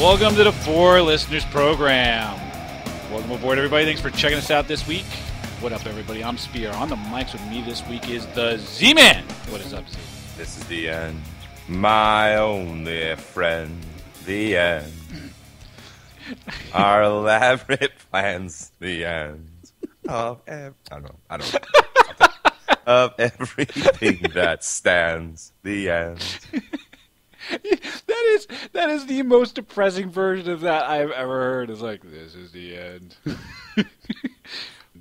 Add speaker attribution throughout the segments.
Speaker 1: Welcome to the For Listeners program. Welcome aboard, everybody. Thanks for checking us out this week. What up, everybody? I'm Spear. On the mics with me this week is the Z-Man. What is up, Z?
Speaker 2: This is the end. My only friend. The end. Our elaborate plans. The end. Of I don't know. Of everything that stands. The end.
Speaker 1: That is the most depressing version of that I've ever heard. It's like, this is the end.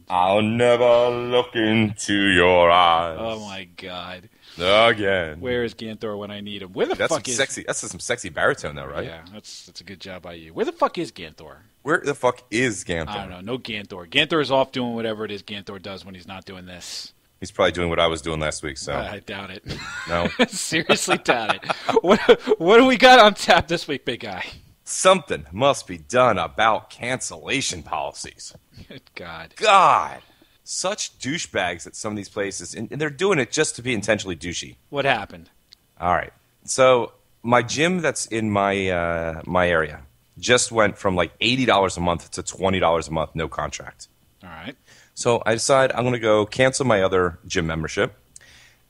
Speaker 2: I'll never look into your eyes.
Speaker 1: Oh my god.
Speaker 2: Again.
Speaker 1: Where is Ganthor when I need him? Where the fuck is...
Speaker 2: That's some sexy baritone, though, right?
Speaker 1: Yeah, that's a good job by you. Where the fuck is Ganthor?
Speaker 2: Where the fuck is Ganthor?
Speaker 1: I don't know. No Ganthor. Ganthor is off doing whatever it is Ganthor does when he's not doing this.
Speaker 2: He's probably doing what I was doing last week, so...
Speaker 1: I doubt it.
Speaker 2: No?
Speaker 1: Seriously doubt it. What do we got on tap this week, big guy?
Speaker 2: Something must be done about cancellation policies.
Speaker 1: Good God.
Speaker 2: God! Such douchebags at some of these places, and they're doing it just to be intentionally douchey.
Speaker 1: What happened?
Speaker 2: All right. So my gym that's in my my area just went from like $80 a month to $20 a month, no contract.
Speaker 1: All right.
Speaker 2: So I decide I'm going to go cancel my other gym membership.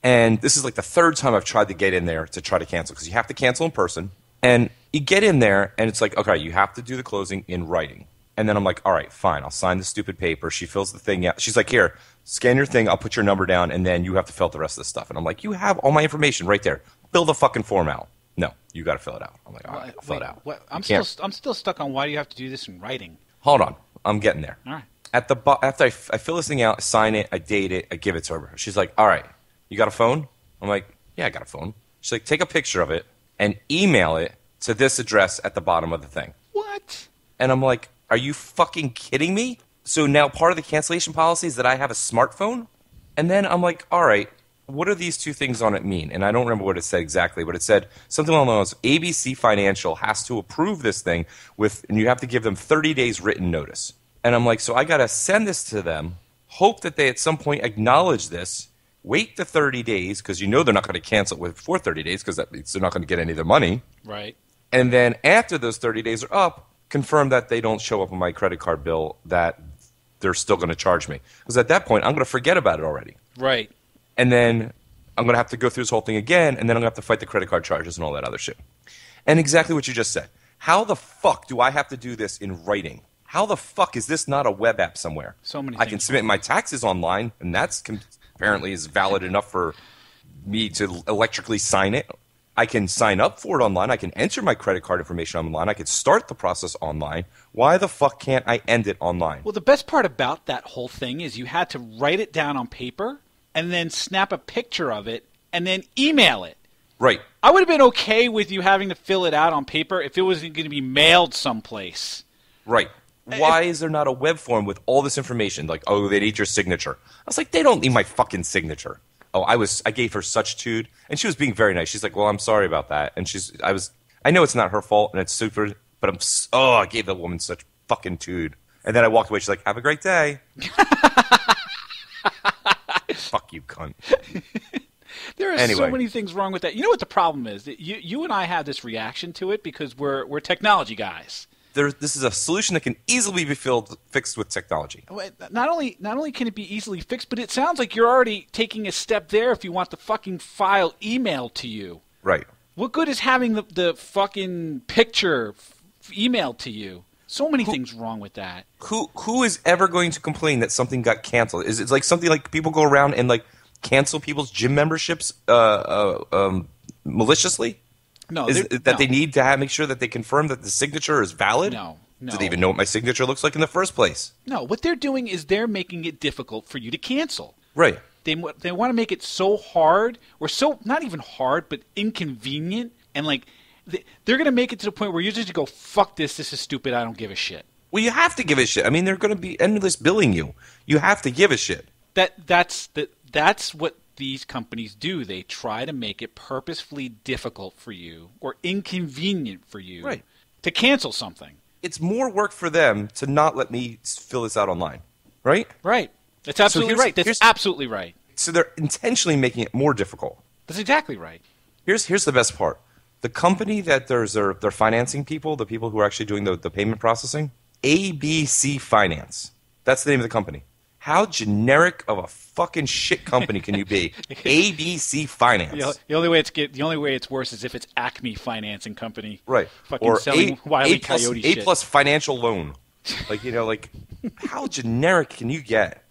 Speaker 2: And this is like the third time I've tried to get in there to try to cancel, because you have to cancel in person. And you get in there, and it's like, okay, you have to do the closing in writing. And then I'm like, all right, fine, I'll sign the stupid paper. She fills the thing out. She's like, here, scan your thing. I'll put your number down, and then you have to fill out the rest of the stuff. And I'm like, you have all my information right there. Fill the fucking form out. No, you got to fill it out. I'm like, all right, I'll fill it out.
Speaker 1: I'm still stuck on why do you have to do this in writing?
Speaker 2: Hold on. I'm getting there.
Speaker 1: All right.
Speaker 2: After I fill this thing out, I sign it, I date it, I give it to her. She's like, all right, you got a phone? I'm like, yeah, I got a phone. She's like, take a picture of it and email it to this address at the bottom of the thing.
Speaker 1: What?
Speaker 2: And I'm like, are you fucking kidding me? So now part of the cancellation policy is that I have a smartphone? And then I'm like, all right, what do these two things on it mean? And I don't remember what it said exactly, but it said something along those lines. ABC Financial has to approve this thing and you have to give them 30 days written notice. And I'm like, so I got to send this to them, hope that they at some point acknowledge this, wait the 30 days, because you know they're not going to cancel it before 30 days, because that means they're not going to get any of their money.
Speaker 1: Right.
Speaker 2: And then after those 30 days are up, confirm that they don't show up on my credit card bill, that they're still going to charge me. Because at that point, I'm going to forget about it already.
Speaker 1: Right.
Speaker 2: And then I'm going to have to go through this whole thing again, and then I'm going to have to fight the credit card charges and all that other shit. And exactly what you just said. How the fuck do I have to do this in writing? How the fuck is this not a web app somewhere?
Speaker 1: So many
Speaker 2: I can submit my taxes online, and that's apparently is valid enough for me to electrically sign it. I can sign up for it online. I can enter my credit card information online. I can start the process online. Why the fuck can't I end it online?
Speaker 1: Well, the best part about that whole thing is you had to write it down on paper and then snap a picture of it and then email it.
Speaker 2: Right.
Speaker 1: I would have been okay with you having to fill it out on paper if it wasn't going to be mailed someplace.
Speaker 2: Right. Why is there not a web form with all this information? Like, oh, they need your signature. I was like, they don't need my fucking signature. Oh, I gave her such tude, and she was being very nice. She's like, well, I'm sorry about that. And I know it's not her fault, and it's super, but I gave the woman such fucking tude. And then I walked away. She's like, have a great day. Fuck you, cunt.
Speaker 1: There are so many things wrong with that. You know what the problem is? You and I have this reaction to it because we're technology guys.
Speaker 2: This is a solution that can easily be fixed with technology.
Speaker 1: Not only can it be easily fixed, but it sounds like you're already taking a step there if you want the fucking file emailed to you.
Speaker 2: Right.
Speaker 1: What good is having the fucking picture emailed to you? So many things wrong with that.
Speaker 2: Who is ever going to complain that something got canceled? Is it like something like people go around and like cancel people's gym memberships maliciously?
Speaker 1: No,
Speaker 2: they need to make sure that they confirm that the signature is valid?
Speaker 1: No.
Speaker 2: Do they even know what my signature looks like in the first place?
Speaker 1: No, what they're doing is they're making it difficult for you to cancel.
Speaker 2: Right.
Speaker 1: They want to make it so hard, or so, not even hard, but inconvenient, and like, they're going to make it to the point where you just go, fuck this is stupid, I don't give a shit.
Speaker 2: Well, you have to give a shit. I mean, they're going to be endless billing you. You have to give a shit.
Speaker 1: That's what these companies do. They try to make it purposefully difficult for you or inconvenient for you to cancel something.
Speaker 2: It's more work for them to not let me fill this out online, right?
Speaker 1: Right. That's absolutely right. That's absolutely right.
Speaker 2: So they're intentionally making it more difficult.
Speaker 1: That's exactly right.
Speaker 2: Here's the best part. The company that they're financing people, the people who are actually doing the payment processing, ABC Finance. That's the name of the company. How generic of a fucking shit company can you be? ABC Finance.
Speaker 1: The only way it's worse is if it's Acme Financing Company.
Speaker 2: Right.
Speaker 1: Fucking
Speaker 2: Or
Speaker 1: selling Wile E. Coyote shit.
Speaker 2: A plus financial loan. How generic can you get?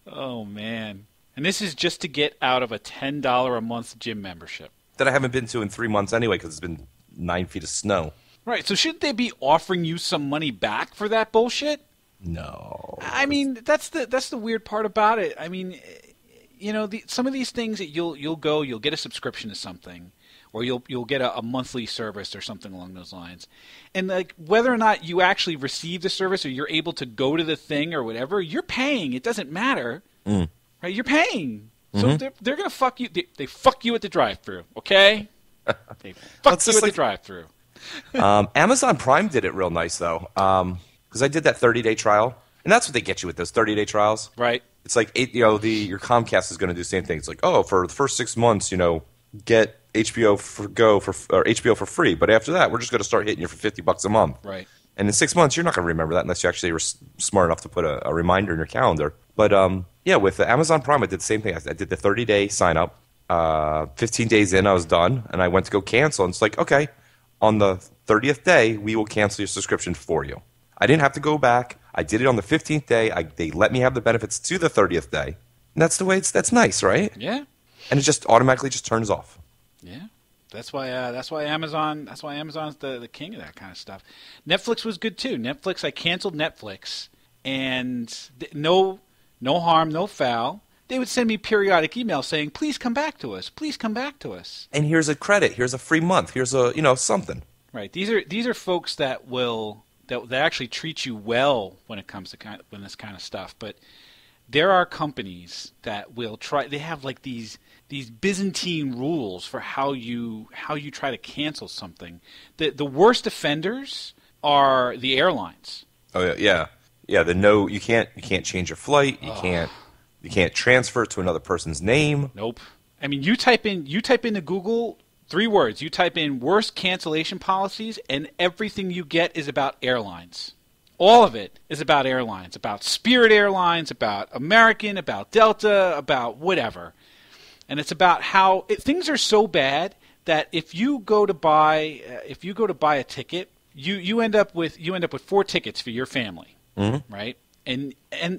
Speaker 1: Oh, man. And this is just to get out of a $10 a month gym membership.
Speaker 2: That I haven't been to in 3 months anyway because it's been 9 feet of snow.
Speaker 1: Right. So shouldn't they be offering you some money back for that bullshit?
Speaker 2: No.
Speaker 1: I mean, that's the weird part about it. I mean, some of these things that you'll get a subscription to something, or you'll get a monthly service or something along those lines. And like whether or not you actually receive the service or you're able to go to the thing or whatever, you're paying. It doesn't matter. Right? You're paying. So they're going to fuck you. They fuck you at the drive-thru, okay? They fuck you at the drive-thru.
Speaker 2: Amazon Prime did it real nice, though, because I did that 30-day trial. And that's what they get you with those 30-day trials.
Speaker 1: Right.
Speaker 2: It's like, your Comcast is going to do the same thing. It's like, oh, for the first 6 months, get HBO or HBO for free. But after that, we're just going to start hitting you for $50 a month.
Speaker 1: Right.
Speaker 2: And in 6 months, you're not going to remember that unless you actually were smart enough to put a reminder in your calendar. But yeah, with the Amazon Prime, I did the same thing. I did the 30-day sign-up. 15 days in, I was done, and I went to go cancel. And it's like, okay, on the 30th day, we will cancel your subscription for you. I didn't have to go back. I did it on the 15th day. They let me have the benefits to the 30th day. And that's the way that's nice, right?
Speaker 1: Yeah.
Speaker 2: And it just automatically just turns off.
Speaker 1: Yeah. That's why Amazon's the king of that kind of stuff. Netflix was good too. I canceled Netflix, and no harm, no foul. They would send me periodic emails saying, "Please come back to us. Please come back to us."
Speaker 2: And here's a credit. Here's a free month. Here's a something.
Speaker 1: Right. These are folks that actually treat you well when it comes to this kind of stuff. But there are companies that will try. They have like these Byzantine rules for how you try to cancel something. The worst offenders are the airlines.
Speaker 2: Oh yeah. You can't change your flight. You can't transfer it to another person's name.
Speaker 1: Nope. I mean, you type into Google 3 words. You type in worst cancellation policies, and everything you get is about airlines. All of it is about airlines, about Spirit Airlines, about American, about Delta, about whatever. And it's about how things are so bad that if you go to buy a ticket, you end up with 4 tickets for your family, right? And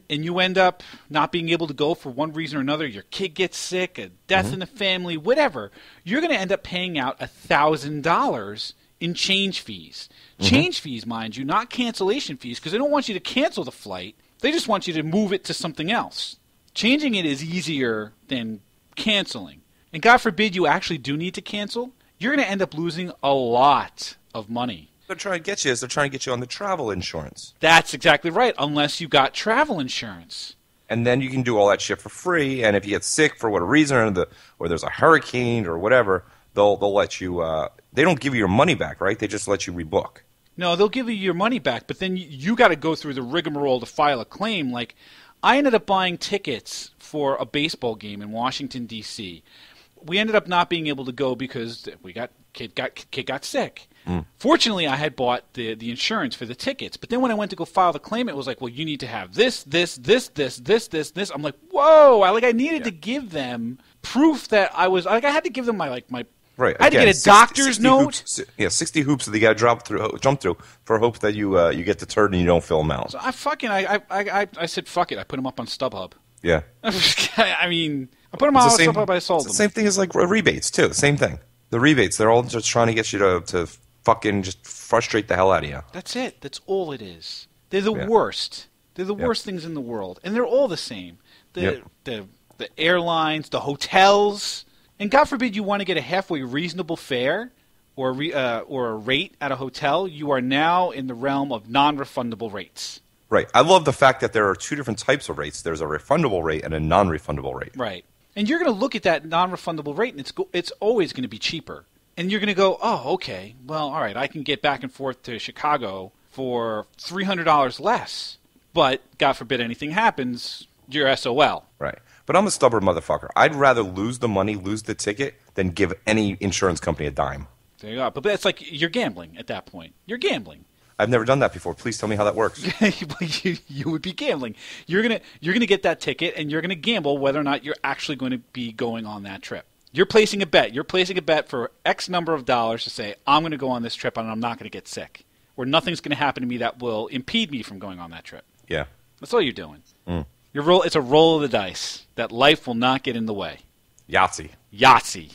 Speaker 1: you end up not being able to go for one reason or another. Your kid gets sick, a death in the family, whatever. You're going to end up paying out $1,000 in change fees. Change fees, mind you, not cancellation fees, because they don't want you to cancel the flight. They just want you to move it to something else. Changing it is easier than canceling. And God forbid you actually do need to cancel, you're going to end up losing a lot of money.
Speaker 2: They're trying to get you on the travel insurance.
Speaker 1: That's exactly right, unless you got travel insurance.
Speaker 2: And then you can do all that shit for free, and if you get sick for whatever reason, or there's a hurricane or whatever, they'll let you, they don't give you your money back, right? They just let you rebook.
Speaker 1: No, they'll give you your money back, but then you got to go through the rigmarole to file a claim. Like, I ended up buying tickets for a baseball game in Washington, D.C. We ended up not being able to go because kid got sick. Fortunately, I had bought the insurance for the tickets, but then when I went to go file the claim, it was like, well, you need to have this. I'm like, whoa! I needed to give them proof that I was I had to give them my
Speaker 2: right.
Speaker 1: I had to get a doctor's note.
Speaker 2: 60 hoops that you got to jump through for hope that you get deterred and you don't fill them out.
Speaker 1: So I said fuck it. I put them up on StubHub.
Speaker 2: Yeah.
Speaker 1: I mean, I put them on StubHub. I sold them.
Speaker 2: The same thing as like rebates too. The same thing. The rebates, they're all just trying to get you to fucking just frustrate the hell out of you.
Speaker 1: That's it. That's all it is. They're the worst. They're the worst things in the world, and they're all the same. The airlines, the hotels, and God forbid you want to get a halfway reasonable fare or a rate at a hotel, you are now in the realm of non-refundable rates.
Speaker 2: Right. I love the fact that there are 2 different types of rates. There's a refundable rate and a non-refundable rate.
Speaker 1: Right. And you're going to look at that non-refundable rate, and it's always going to be cheaper. And you're going to go, oh, okay, well, all right, I can get back and forth to Chicago for $300 less. But, God forbid anything happens, you're SOL.
Speaker 2: Right. But I'm a stubborn motherfucker. I'd rather lose the money, lose the ticket, than give any insurance company a dime.
Speaker 1: There you go. But that's like you're gambling at that point. You're gambling.
Speaker 2: I've never done that before. Please tell me how that works.
Speaker 1: You would be gambling. You're gonna get that ticket, and you're gonna gamble whether or not you're actually going to be going on that trip. You're placing a bet. You're placing a bet for X number of dollars to say I'm going to go on this trip and I'm not going to get sick, or nothing's going to happen to me that will impede me from going on that trip.
Speaker 2: Yeah,
Speaker 1: that's all you're doing. It's a roll of the dice that life will not get in the way. Yahtzee.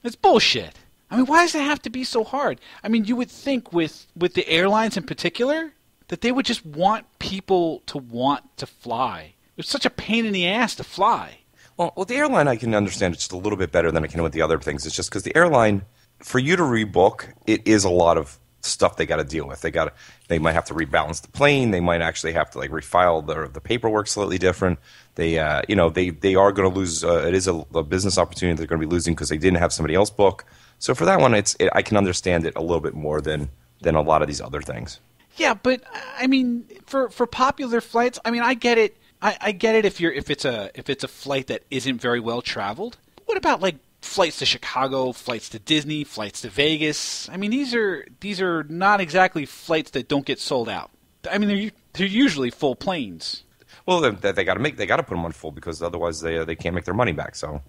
Speaker 1: It's bullshit. I mean, why does it have to be so hard? I mean, you would think with the airlines in particular that they would just want people to want to fly. It's such a pain in the ass to fly.
Speaker 2: Well, with the airline, I can understand it just a little bit better than I can with the other things. It's just because the airline, for you to rebook, it is a lot of stuff they got to deal with. They might have to rebalance the plane. They might actually have to refile the paperwork slightly different. They are going to lose. It is a business opportunity they're going to be losing because they didn't have somebody else book. So for that one, I can understand it a little bit more than a lot of these other things. Yeah,
Speaker 1: but I mean, for popular flights, I mean, I get it. I get it if it's a flight that isn't very well traveled. What about flights to Chicago, flights to Disney, flights to Vegas? I mean, these are not exactly flights that don't get sold out. I mean, they're usually full planes.
Speaker 2: Well, they got to put them on full because otherwise they can't make their money back. So.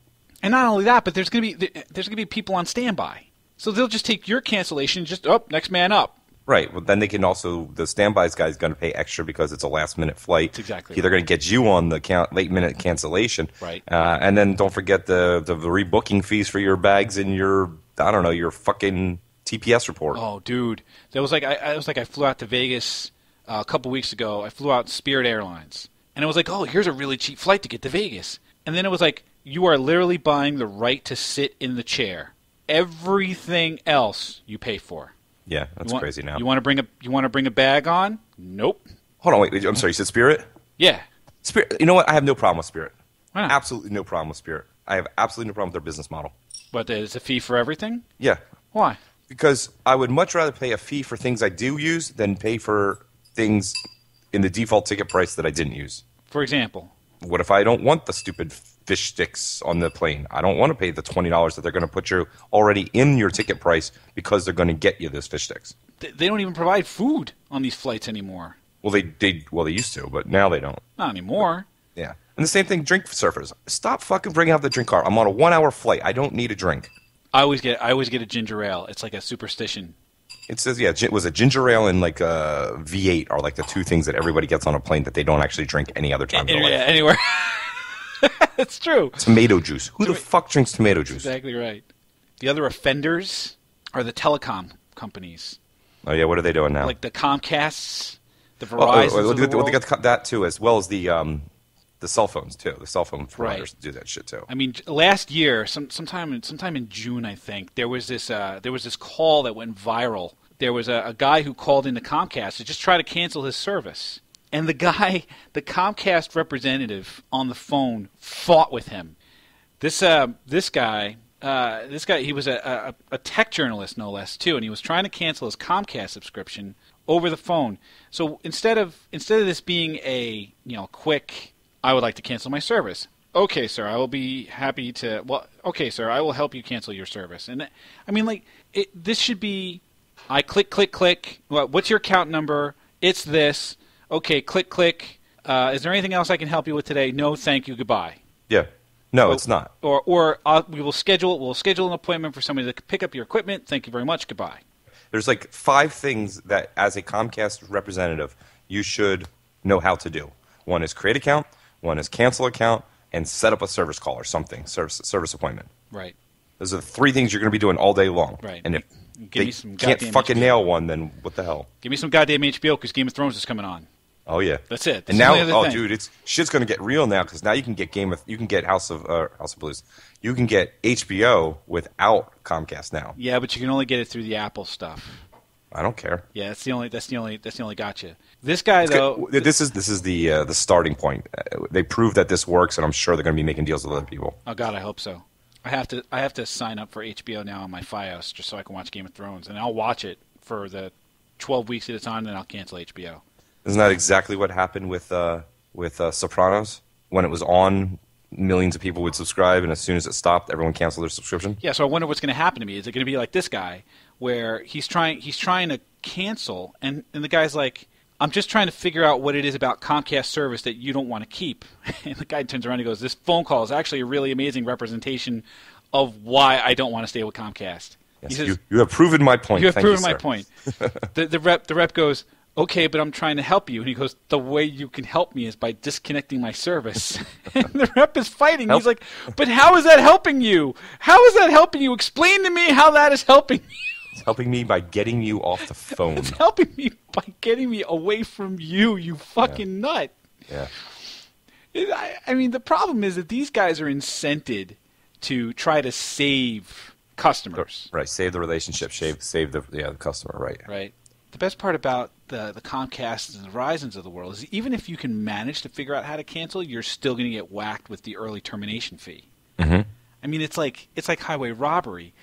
Speaker 1: And not only that, but there's gonna be people on standby. So they'll just take your cancellation, next man up.
Speaker 2: Right. Well, then they can also the standby guy's going to pay extra because it's a last minute flight.
Speaker 1: That's exactly.
Speaker 2: They're going to get you on the late minute cancellation.
Speaker 1: Right.
Speaker 2: And then don't forget the rebooking fees for your bags and your fucking TPS report.
Speaker 1: Oh, dude, that was I flew out to Vegas a couple weeks ago. I flew out Spirit Airlines, and it was like, oh, here's a really cheap flight to get to Vegas, and then it was like, you are literally buying the right to sit in the chair. Everything else you pay for.
Speaker 2: Yeah, that's crazy now.
Speaker 1: You want to bring a bag on? Nope.
Speaker 2: Hold on, wait. I'm sorry. You said Spirit?
Speaker 1: Yeah.
Speaker 2: Spirit. You know what? I have no problem with Spirit.
Speaker 1: Why not?
Speaker 2: Absolutely no problem with Spirit. I have absolutely no problem with their business model.
Speaker 1: But there's a fee for everything?
Speaker 2: Yeah.
Speaker 1: Why?
Speaker 2: Because I would much rather pay a fee for things I do use than pay for things in the default ticket price that I didn't use.
Speaker 1: For example?
Speaker 2: What if I don't want the stupid fish sticks on the plane? I don't want to pay the $20 that they're going to put you already in your ticket price because they're going to get you those fish sticks.
Speaker 1: They don't even provide food on these flights anymore.
Speaker 2: Well, they used to, but now they don't.
Speaker 1: Not anymore.
Speaker 2: Yeah. And the same thing, drink surfers. Stop fucking bringing out the drink cart. I'm on a 1-hour flight. I don't need a drink.
Speaker 1: I always get a ginger ale. It's like a superstition.
Speaker 2: It says, it was a ginger ale and a V8 are the two things that everybody gets on a plane that they don't actually drink any other time in their life.
Speaker 1: Yeah, anywhere. It's true.
Speaker 2: Tomato juice. Who the fuck drinks tomato juice?
Speaker 1: Exactly right. The other offenders are the telecom companies.
Speaker 2: Oh, yeah, what are they doing now?
Speaker 1: Like the Comcasts, the Verizons of the world.
Speaker 2: They got that, too, as well as the cell phones, too. The cell phone providers do that shit, too.
Speaker 1: I mean, last year, sometime in June, I think, there was this call that went viral. There was a guy who called into Comcast to just try to cancel his service. And the Comcast representative on the phone fought with him. This guy, he was a tech journalist, no less, too, and he was trying to cancel his Comcast subscription over the phone. So instead of this being a quick, I would like to cancel my service. Okay, sir, I will be happy to. Well, okay, sir, I will help you cancel your service. And I mean, this should be, I click. What's your account number? It's this. Okay, click. Is there anything else I can help you with today? No, thank you. Goodbye.
Speaker 2: Yeah. No, it's not.
Speaker 1: Or we'll schedule an appointment for somebody to pick up your equipment. Thank you very much. Goodbye.
Speaker 2: There's 5 things that, as a Comcast representative, you should know how to do. One is create account. One is cancel account, and set up a service call or something, service appointment.
Speaker 1: Right.
Speaker 2: Those are the 3 things you're going to be doing all day long.
Speaker 1: Right.
Speaker 2: And if
Speaker 1: Give
Speaker 2: they can't fucking nail one, then what the hell?
Speaker 1: Give me some goddamn HBO because Game of Thrones is coming on.
Speaker 2: Oh yeah,
Speaker 1: that's it.
Speaker 2: And now, dude, shit's gonna get real now because now you can get House of Blues. You can get HBO without Comcast now.
Speaker 1: Yeah, but you can only get it through the Apple stuff.
Speaker 2: I don't care.
Speaker 1: Yeah, that's the only gotcha. This guy though,
Speaker 2: this is the starting point. They proved that this works, and I'm sure they're gonna be making deals with other people.
Speaker 1: Oh God, I hope so. I have to sign up for HBO now on my Fios just so I can watch Game of Thrones, and I'll watch it for the 12 weeks at a time, then I'll cancel HBO.
Speaker 2: Isn't that exactly what happened with Sopranos? When it was on, millions of people would subscribe, and as soon as it stopped, everyone canceled their subscription?
Speaker 1: Yeah, so I wonder what's going to happen to me. Is it going to be like this guy, where he's trying to cancel, and the guy's like, I'm just trying to figure out what it is about Comcast service that you don't want to keep. And the guy turns around and goes, this phone call is actually a really amazing representation of why I don't want to stay with Comcast.
Speaker 2: Yes,
Speaker 1: he says,
Speaker 2: you have proven my point.
Speaker 1: You have
Speaker 2: Thank
Speaker 1: proven
Speaker 2: you,
Speaker 1: my
Speaker 2: sir.
Speaker 1: point. The rep goes, okay, but I'm trying to help you. And he goes, the way you can help me is by disconnecting my service. And the rep is fighting. He's like, but how is that helping you? How is that helping you? Explain to me how that is helping you.
Speaker 2: It's helping me by getting you off the phone.
Speaker 1: It's helping me by getting me away from you, you fucking nut.
Speaker 2: Yeah.
Speaker 1: I mean, the problem is that these guys are incented to try to save customers.
Speaker 2: Right. Save the relationship. Save the customer. Right.
Speaker 1: Right. The best part about the Comcasts and the Verizons of the world is even if you can manage to figure out how to cancel, you're still going to get whacked with the early termination fee.
Speaker 2: Mm-hmm.
Speaker 1: I mean, it's like highway robbery.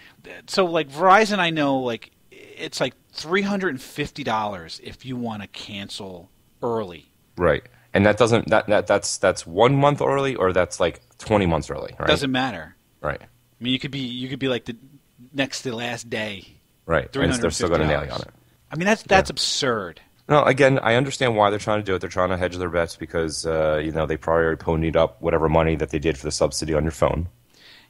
Speaker 1: So, like Verizon, I know, like it's like $350 if you want to cancel early.
Speaker 2: Right, and that's 1 month early, or that's like 20 months early. Right.
Speaker 1: Doesn't matter.
Speaker 2: Right.
Speaker 1: I mean, you could be like the next to the last day.
Speaker 2: Right. And they're still going to nail you on it.
Speaker 1: I mean, that's absurd.
Speaker 2: No, again, I understand why they're trying to do it. They're trying to hedge their bets because they probably already ponied up whatever money that they did for the subsidy on your phone.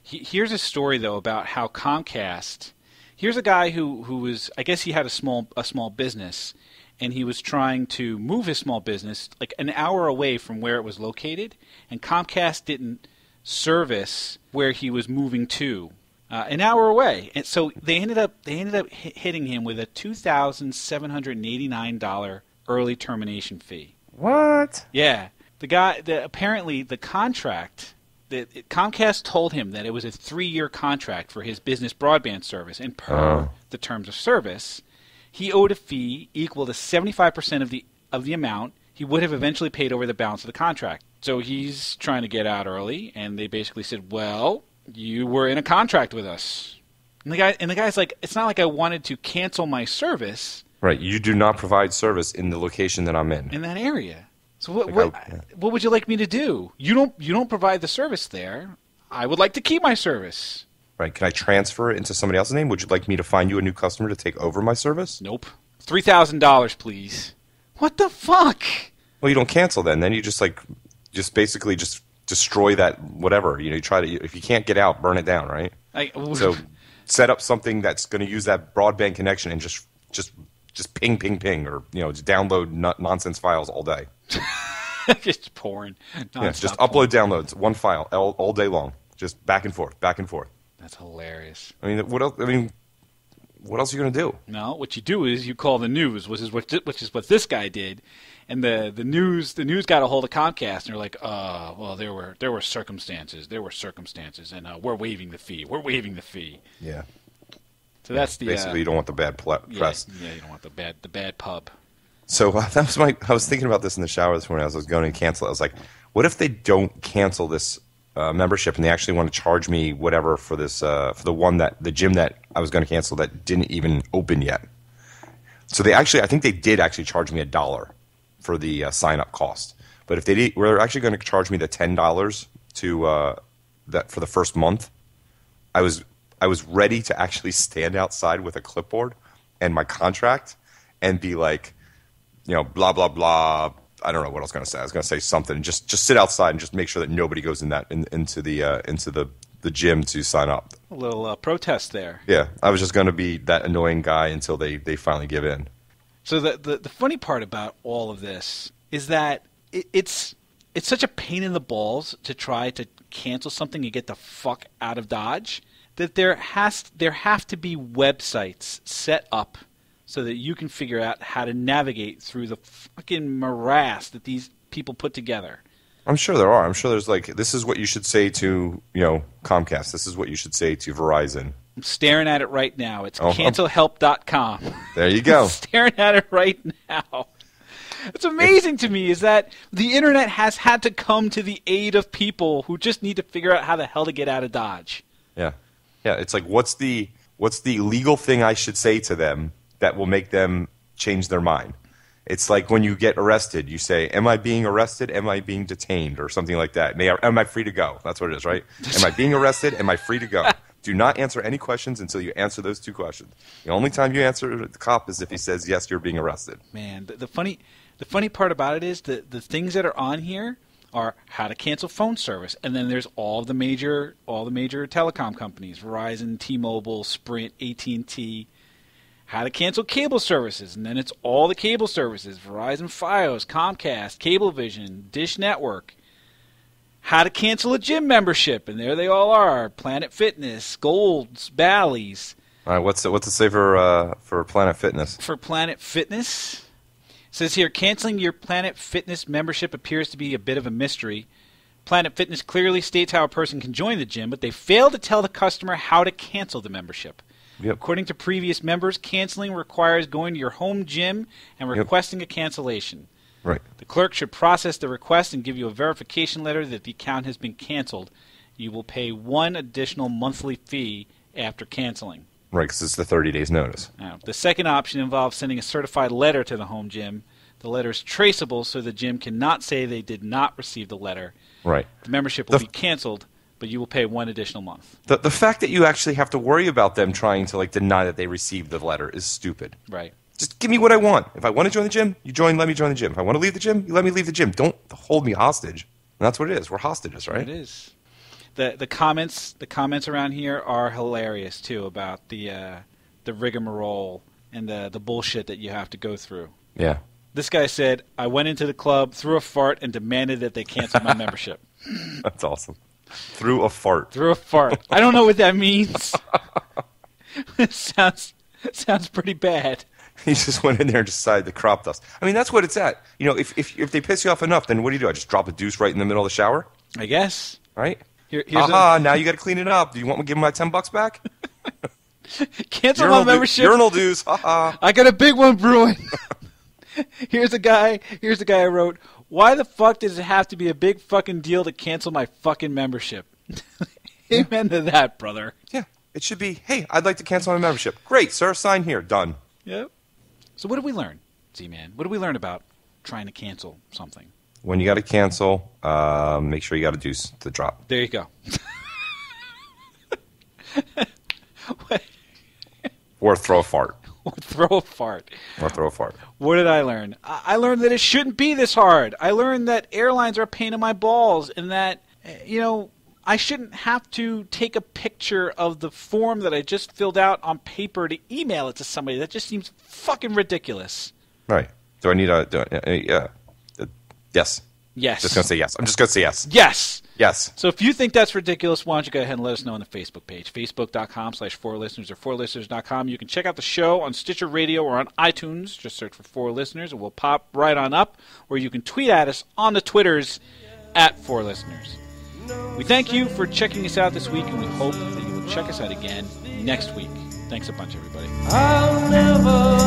Speaker 1: Here's a story though about how Comcast. Here's a guy who was, I guess he had a small business, and he was trying to move his small business like an hour away from where it was located, and Comcast didn't service where he was moving to, an hour away, and so they ended up hitting him with a $2,789 early termination fee.
Speaker 2: What?
Speaker 1: Yeah, apparently the contract. Comcast told him that it was a 3-year contract for his business broadband service, and per the terms of service, he owed a fee equal to 75% of the amount he would have eventually paid over the balance of the contract. So he's trying to get out early, and they basically said, "Well, you were in a contract with us." And the guy's like, "It's not like I wanted to cancel my service."
Speaker 2: Right. You do not provide service in the location that I'm in
Speaker 1: that area. So what would you like me to do? You don't provide the service there. I would like to keep my service.
Speaker 2: Right. Can I transfer it into somebody else's name? Would you like me to find you a new customer to take over my service?
Speaker 1: Nope. $3,000, please. What the fuck?
Speaker 2: Well, you don't cancel then. Then you just basically destroy that whatever. You try to, if you can't get out, burn it down, right? So set up something that's going to use that broadband connection and just ping, ping, ping, or just download nonsense files all day.
Speaker 1: Just porn.
Speaker 2: Yeah, just upload downloads, one file all day long, just back and forth, back and forth.
Speaker 1: That's hilarious.
Speaker 2: I mean, what else? What else are you going to do?
Speaker 1: No, what you do is you call the news, which is what this guy did, and the news got a hold of Comcast, and they're like, well, there were circumstances, and we're waiving the fee.
Speaker 2: Yeah.
Speaker 1: So that's the
Speaker 2: basically you don't want the bad press.
Speaker 1: Yeah, you don't want the bad pub.
Speaker 2: So I was thinking about this in the shower this morning as I was going to cancel it. I was like, what if they don't cancel this membership and they actually want to charge me whatever for this for the gym that I was going to cancel that didn't even open yet? So I think they did actually charge me $1 for the sign up cost. But if they were actually going to charge me the $10 to that for the first month, I was ready to actually stand outside with a clipboard and my contract and be like, blah, blah, blah. I don't know what I was going to say. I was going to say something and just sit outside and just make sure that nobody goes into the gym to sign up.
Speaker 1: A little protest there.
Speaker 2: Yeah. I was just going to be that annoying guy until they finally give in.
Speaker 1: So the funny part about all of this is that it's such a pain in the balls to try to cancel something and get the fuck out of Dodge that there have to be websites set up so that you can figure out how to navigate through the fucking morass that these people put together.
Speaker 2: I'm sure there are. I'm sure there's this is what you should say to, Comcast. This is what you should say to Verizon.
Speaker 1: I'm staring at it right now. It's cancelhelp.com.
Speaker 2: There you go.
Speaker 1: I'm staring at it right now. What's amazing to me is that the internet has had to come to the aid of people who just need to figure out how the hell to get out of Dodge.
Speaker 2: Yeah. Yeah, it's like what's the legal thing I should say to them that will make them change their mind? It's like when you get arrested, you say, "Am I being arrested? Am I being detained?" or something like that. Am I free to go? That's what it is, right? Am I being arrested? Am I free to go? Do not answer any questions until you answer those 2 questions. The only time you answer the cop is if he says, yes, you're being arrested.
Speaker 1: Man, the funny part about it is the things that are on here are how to cancel phone service, and then there's all the major telecom companies: Verizon, T-Mobile, Sprint, AT&T. How to cancel cable services, and then it's all the cable services: Verizon, Fios, Comcast, Cablevision, Dish Network. How to cancel a gym membership, and there they all are: Planet Fitness, Golds, Bally's.
Speaker 2: All right, what's it say for Planet Fitness?
Speaker 1: For Planet Fitness, it says here, canceling your Planet Fitness membership appears to be a bit of a mystery. Planet Fitness clearly states how a person can join the gym, but they fail to tell the customer how to cancel the membership.
Speaker 2: Yep.
Speaker 1: According to previous members, canceling requires going to your home gym and requesting a cancellation.
Speaker 2: Right.
Speaker 1: The clerk should process the request and give you a verification letter that the account has been canceled. You will pay 1 additional monthly fee after canceling.
Speaker 2: Right, because it's the 30 days notice.
Speaker 1: Now, the second option involves sending a certified letter to the home gym. The letter is traceable, so the gym cannot say they did not receive the letter.
Speaker 2: Right.
Speaker 1: The membership will be canceled, but you will pay 1 additional month.
Speaker 2: The fact that you actually have to worry about them trying to deny that they received the letter is stupid.
Speaker 1: Right.
Speaker 2: Just give me what I want. If I want to join the gym, let me join the gym. If I want to leave the gym, you let me leave the gym. Don't hold me hostage. And that's what it is. We're hostages, right?
Speaker 1: It is. The comments around here are hilarious too, about the rigmarole and the bullshit that you have to go through.
Speaker 2: Yeah.
Speaker 1: This guy said, "I went into the club, threw a fart, and demanded that they cancel my membership."
Speaker 2: That's awesome. Threw a fart.
Speaker 1: Threw a fart. I don't know what that means. It sounds pretty bad.
Speaker 2: He just went in there and decided to crop dust. I mean, that's what it's at. If they piss you off enough, then what do? I just drop a deuce right in the middle of the shower?
Speaker 1: I guess.
Speaker 2: Right?
Speaker 1: Now
Speaker 2: you got to clean it up. Do you want me to give him my $10 back?
Speaker 1: Cancel my membership.
Speaker 2: Urinal dues.
Speaker 1: I got a big one brewing. Here's a guy I wrote, "Why the fuck does it have to be a big fucking deal to cancel my fucking membership?" Amen to that, brother.
Speaker 2: Yeah. It should be, "Hey, I'd like to cancel my membership." Great, sir. Sign here. Done.
Speaker 1: Yep. So what did we learn, Z-Man? What did we learn about trying to cancel something?
Speaker 2: When you got to cancel, make sure you got a deuce to drop.
Speaker 1: There you go.
Speaker 2: Or throw a fart.
Speaker 1: Or throw a fart. What did I learn? I learned that it shouldn't be this hard. I learned that airlines are a pain in my balls, and that, I shouldn't have to take a picture of the form that I just filled out on paper to email it to somebody. That just seems fucking ridiculous.
Speaker 2: Right. Do I need yes.
Speaker 1: Yes.
Speaker 2: Just going to say yes. I'm just going to say yes.
Speaker 1: Yes.
Speaker 2: Yes.
Speaker 1: So if you think that's ridiculous, why don't you go ahead and let us know on the Facebook page, facebook.com/4listeners or 4listeners.com. You can check out the show on Stitcher Radio or on iTunes. Just search for 4Listeners, and we'll pop right on up. Or you can tweet at us on the Twitters @4Listeners. We thank you for checking us out this week, and we hope that you will check us out again next week. Thanks a bunch, everybody.
Speaker 3: I'll never